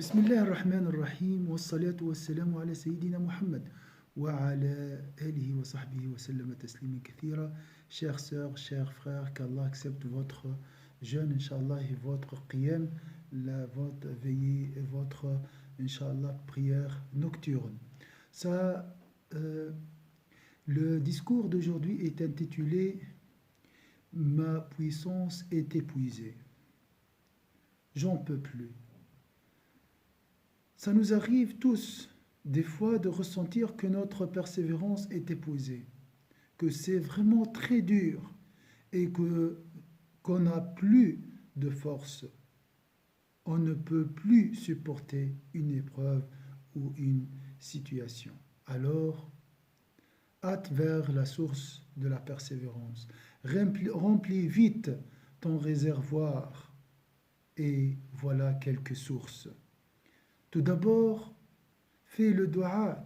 بسم الله الرحمن الرحيم والصلاة والسلام على سيدنا Muhammad وعلى آله وصحبه وسلم تسليما كثيرا. Chères sœurs, chers frères, qu'Allah accepte votre jeûne, Inch'Allah, et votre qiyam, votre veillée et votre, Inch'Allah, prière nocturne. Ça, le discours d'aujourd'hui est intitulé « Ma puissance est épuisée. J'en peux plus ». Ça nous arrive tous, des fois, de ressentir que notre persévérance est épuisée, que c'est vraiment très dur et qu'on n'a plus de force. On ne peut plus supporter une épreuve ou une situation. Alors, hâte vers la source de la persévérance. Remplis vite ton réservoir et voilà quelques sources. Tout d'abord, fais le dua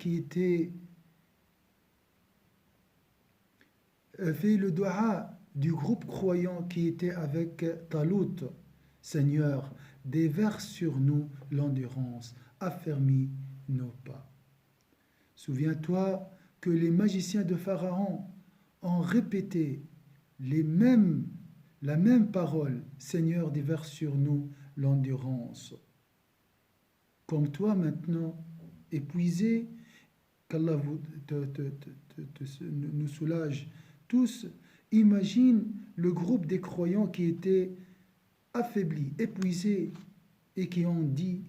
du groupe croyant qui était avec Talut. Seigneur, déverse sur nous l'endurance, affermis nos pas. Souviens-toi que les magiciens de Pharaon ont répété la même parole, Seigneur, déverse sur nous l'endurance. Comme toi maintenant, épuisé, qu'Allah nous soulage tous, imagine le groupe des croyants qui étaient affaiblis, épuisés et qui ont dit,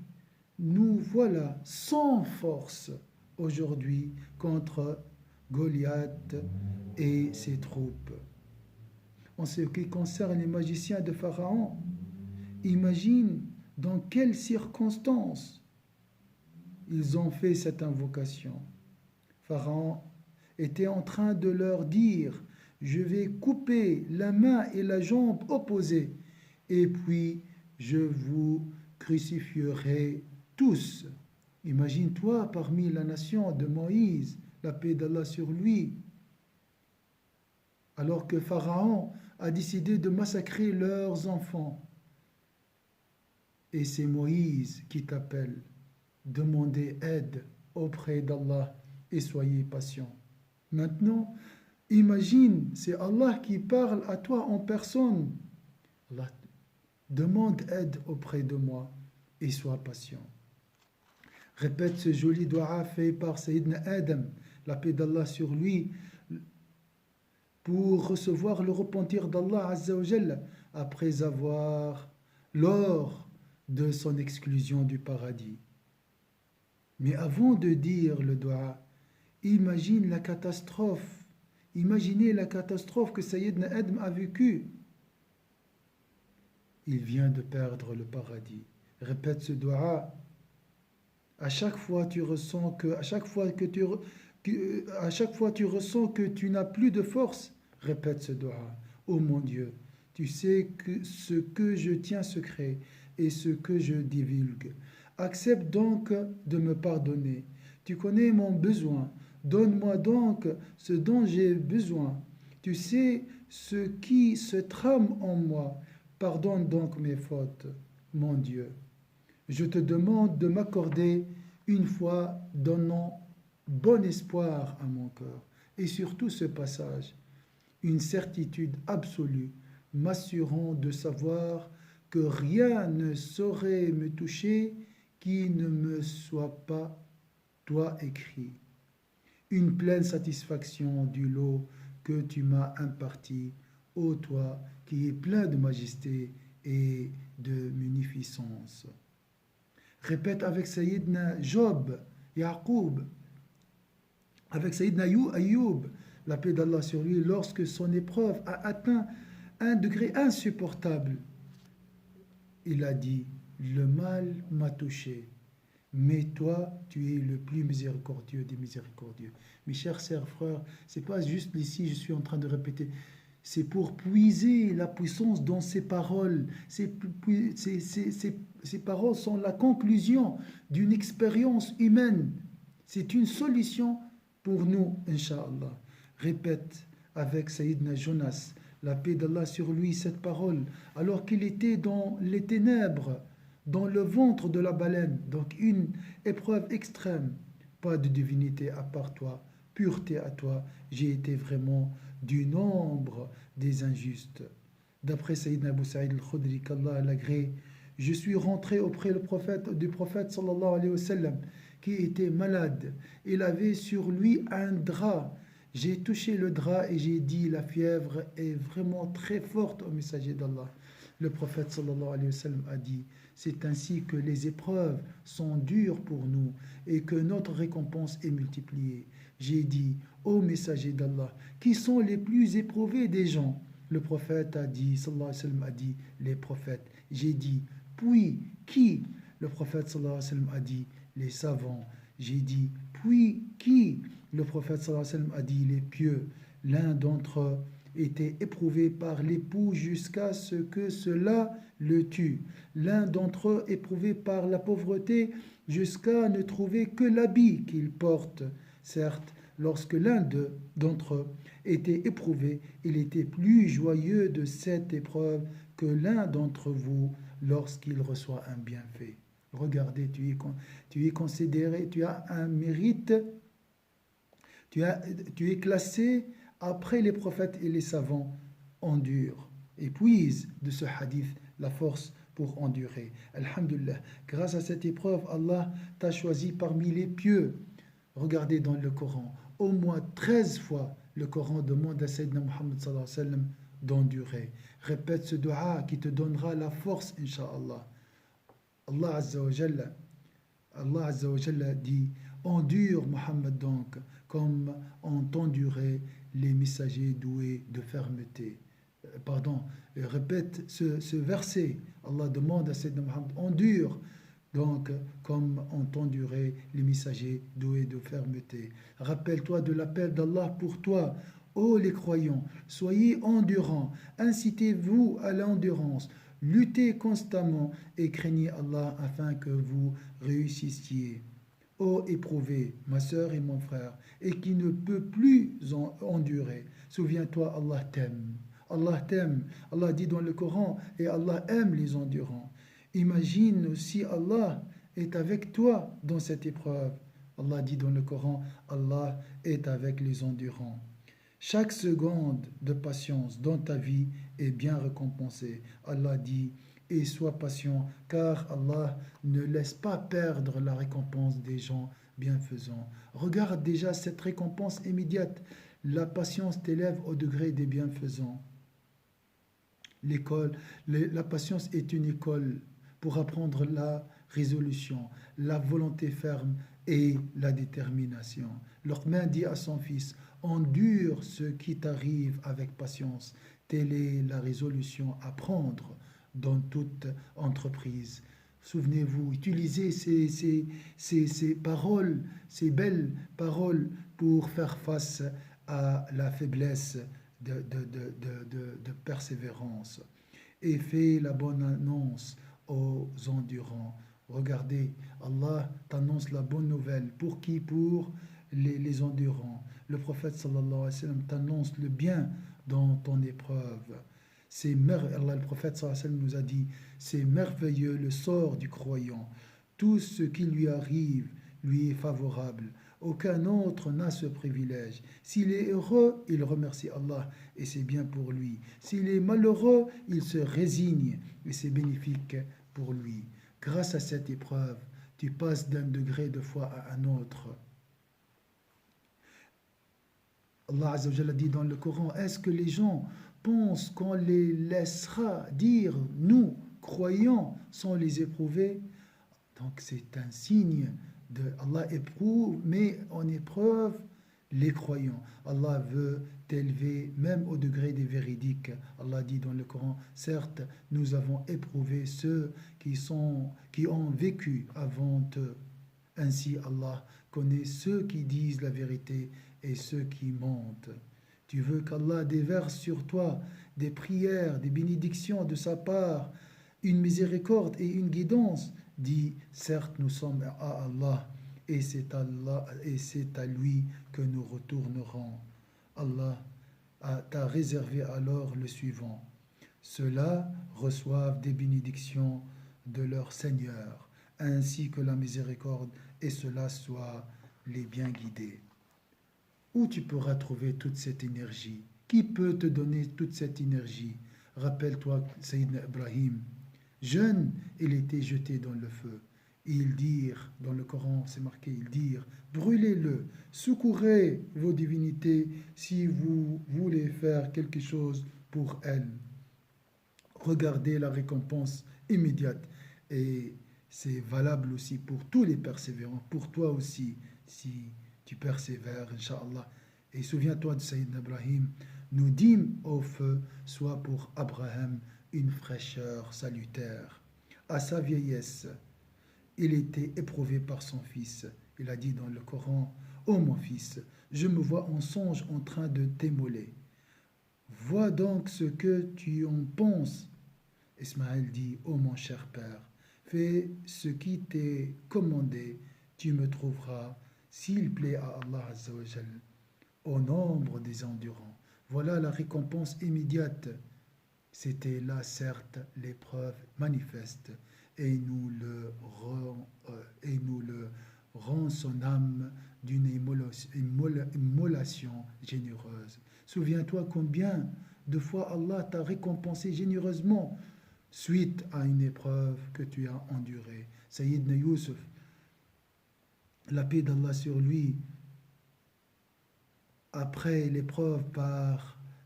nous voilà sans force aujourd'hui contre Goliath et ses troupes. En ce qui concerne les magiciens de Pharaon, imagine dans quelles circonstances ils ont fait cette invocation. Pharaon était en train de leur dire, je vais couper la main et la jambe opposées, et puis je vous crucifierai tous. Imagine-toi parmi la nation de Moïse, la paix d'Allah sur lui, alors que Pharaon a décidé de massacrer leurs enfants. Et c'est Moïse qui t'appelle. Demandez aide auprès d'Allah et soyez patient. Maintenant, imagine, c'est Allah qui parle à toi en personne. Allah, demande aide auprès de moi et sois patient. Répète ce joli dua fait par Sayyidina Adam, la paix d'Allah sur lui, pour recevoir le repentir d'Allah Azza wa Jalla après avoir, lors de son exclusion du paradis. Mais avant de dire le dua, imaginez la catastrophe que Sayyidina Adam a vécue. Il vient de perdre le paradis. Répète ce dua. À chaque fois tu ressens que tu n'as plus de force, répète ce dua. Oh mon Dieu, tu sais que ce que je tiens secret et ce que je divulgue. Accepte donc de me pardonner. Tu connais mon besoin. Donne-moi donc ce dont j'ai besoin. Tu sais ce qui se trame en moi. Pardonne donc mes fautes, mon Dieu. Je te demande de m'accorder une foi donnant bon espoir à mon cœur. Et surtout ce passage, une certitude absolue, m'assurant de savoir que rien ne saurait me toucher qui ne me soit pas toi écrit. Une pleine satisfaction du lot que tu m'as imparti, ô toi qui es plein de majesté et de munificence. Répète avec Sayyidina Job, Yaqub, avec Sayyidina Ayoub, la paix d'Allah sur lui, lorsque son épreuve a atteint un degré insupportable. Il a dit, le mal m'a touché, mais toi, tu es le plus miséricordieux des miséricordieux. Mes chers sœurs, frères, c'est pas juste ici, je suis en train de répéter, c'est pour puiser la puissance dans ces paroles. Ces paroles sont la conclusion d'une expérience humaine. C'est une solution pour nous, Inch'Allah. Répète avec Sayyidina Jonas, la paix d'Allah sur lui, cette parole, alors qu'il était dans les ténèbres dans le ventre de la baleine. Donc une épreuve extrême. Pas de divinité à part toi, pureté à toi. J'ai été vraiment du nombre des injustes. D'après Sayyidina Abu Sa'id al-Khudri, qu'Allah l'agrée, je suis rentré auprès du prophète sallallahu alayhi wa sallam, qui était malade. Il avait sur lui un drap. J'ai touché le drap et j'ai dit, la fièvre est vraiment très forte au messager d'Allah. Le prophète sallallahu alayhi wa sallam a dit, c'est ainsi que les épreuves sont dures pour nous et que notre récompense est multipliée. J'ai dit, ô messager d'Allah, qui sont les plus éprouvés des gens? Le prophète a dit, sallallahu alayhi wa sallam a dit, les prophètes. J'ai dit, puis qui? Le prophète sallallahu alayhi wa sallam a dit, les savants. J'ai dit, puis qui? Le prophète sallallahu alayhi wa sallam a dit, les pieux. L'un d'entre eux était éprouvé par l'époux jusqu'à ce que cela le tue. L'un d'entre eux éprouvé par la pauvreté jusqu'à ne trouver que l'habit qu'il porte. Certes, lorsque l'un d'entre eux était éprouvé, il était plus joyeux de cette épreuve que l'un d'entre vous lorsqu'il reçoit un bienfait. Regardez, tu es considéré, tu as un mérite, tu es classé après les prophètes et les savants. Endure et puise de ce hadith la force pour endurer. Alhamdulillah, grâce à cette épreuve, Allah t'a choisi parmi les pieux. Regardez dans le Coran, au moins 13 fois, le Coran demande à Sayyidina Muhammad sallallahu alayhi wa sallam d'endurer. Répète ce dua qui te donnera la force, Inch'Allah. Allah Azza wa Jalla dit, endure Muhammad donc, comme ont enduré les messagers doués de fermeté. Répète ce verset. Allah demande à Sayyidina Muhammad, endure donc comme ont enduré les messagers doués de fermeté. Rappelle-toi de l'appel d'Allah pour toi, ô les croyants, soyez endurants, incitez-vous à l'endurance, luttez constamment et craignez Allah afin que vous réussissiez. Ô éprouvé, ma sœur et mon frère, et qui ne peut plus endurer, souviens-toi, Allah t'aime. Allah t'aime. Allah dit dans le Coran, et Allah aime les endurants. Imagine si Allah est avec toi dans cette épreuve. Allah dit dans le Coran, Allah est avec les endurants. Chaque seconde de patience dans ta vie est bien récompensée. Allah dit, et sois patient, car Allah ne laisse pas perdre la récompense des gens bienfaisants. Regarde déjà cette récompense immédiate. La patience t'élève au degré des bienfaisants. La patience est une école pour apprendre la résolution, la volonté ferme et la détermination. Luqman dit à son fils, endure ce qui t'arrive avec patience. Telle est la résolution à prendre dans toute entreprise. Souvenez-vous, utilisez ces paroles, ces belles paroles pour faire face à la faiblesse de persévérance. Et fais la bonne annonce aux endurants. Regardez, Allah t'annonce la bonne nouvelle. Pour qui? Pour les endurants. Le prophète sallallahu alayhi wa sallam t'annonce le bien dans ton épreuve. Le prophète sallallahu alayhi wa sallam nous a dit, c'est merveilleux le sort du croyant. Tout ce qui lui arrive lui est favorable. Aucun autre n'a ce privilège. S'il est heureux, il remercie Allah et c'est bien pour lui. S'il est malheureux, il se résigne et c'est bénéfique pour lui. Grâce à cette épreuve, tu passes d'un degré de foi à un autre. Allah Azza wa Jalla dit dans le Coran, est-ce que les gens pensent qu'on les laissera dire, nous, croyants, sans les éprouver? Donc c'est un signe de Allah éprouve, mais en épreuve les croyants. Allah veut t'élever même au degré des véridiques. Allah dit dans le Coran, certes, nous avons éprouvé ceux qui ont vécu avant eux. Ainsi Allah connaît ceux qui disent la vérité et ceux qui mentent. Tu veux qu'Allah déverse sur toi des prières, des bénédictions de sa part, une miséricorde et une guidance. Dis, certes, nous sommes à Allah et c'est à lui que nous retournerons. Allah t'a réservé alors le suivant. Ceux-là reçoivent des bénédictions de leur Seigneur, ainsi que la miséricorde, et cela soit les bien guidés. Où tu pourras trouver toute cette énergie? Qui peut te donner toute cette énergie? Rappelle-toi, Sayyidina Ibrahim, jeune, il était jeté dans le feu. Ils dirent, dans le Coran, c'est marqué, ils dirent, brûlez-le, secourez vos divinités si vous voulez faire quelque chose pour elles. Regardez la récompense immédiate. Et c'est valable aussi pour tous les persévérants, pour toi aussi, si tu persévères, Inch'Allah. Et souviens-toi de Sayyidina Ibrahim, nous dîmes au feu, soit pour Abraham une fraîcheur salutaire. À sa vieillesse, il était éprouvé par son fils. Il a dit dans le Coran, ô mon fils, je me vois en songe en train de t'émoler. Vois donc ce que tu en penses. Ismaël dit, ô mon cher père, fais ce qui t'est commandé, tu me trouveras, s'il plaît à Allah Azza wa Jal, au nombre des endurants. Voilà la récompense immédiate. C'était là, certes, l'épreuve manifeste, et nous le rend son âme d'une immolation généreuse. Souviens-toi combien de fois Allah t'a récompensé généreusement suite à une épreuve que tu as endurée. Sayyidina Yusuf, la paix d'Allah sur lui, après l'épreuve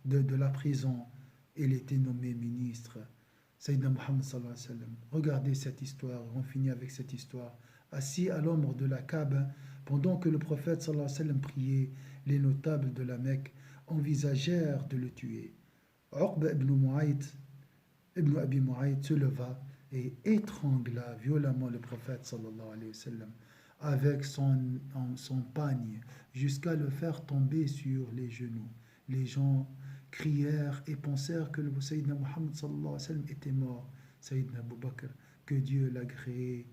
de la prison, il était nommé ministre. Sayyidina Muhammad sallallahu alayhi wa sallam. Regardez cette histoire, on finit avec cette histoire. Assis à l'ombre de la Kaaba, pendant que le prophète sallallahu alayhi wa sallam priait, les notables de la Mecque envisagèrent de le tuer. Uqba ibn Abi Mu'ayt se leva et étrangla violemment le prophète sallallahu alayhi wa sallam avec son pagne jusqu'à le faire tomber sur les genoux. Les gens crièrent et pensèrent que le Sayyidina Muhammad sallallahu alayhi wa sallam était mort. Sayyidina Abu Bakr, que Dieu l'agréé,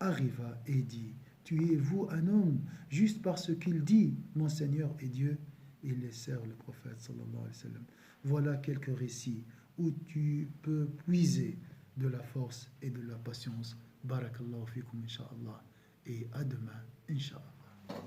arriva et dit, tuez-vous un homme juste parce qu'il dit mon Seigneur est Dieu? Ils laissèrent le prophète sallallahu alayhi wa sallam. Voilà quelques récits où tu peux puiser de la force et de la patience. Barakallahu fikum, incha'Allah. Et à demain, incha'Allah.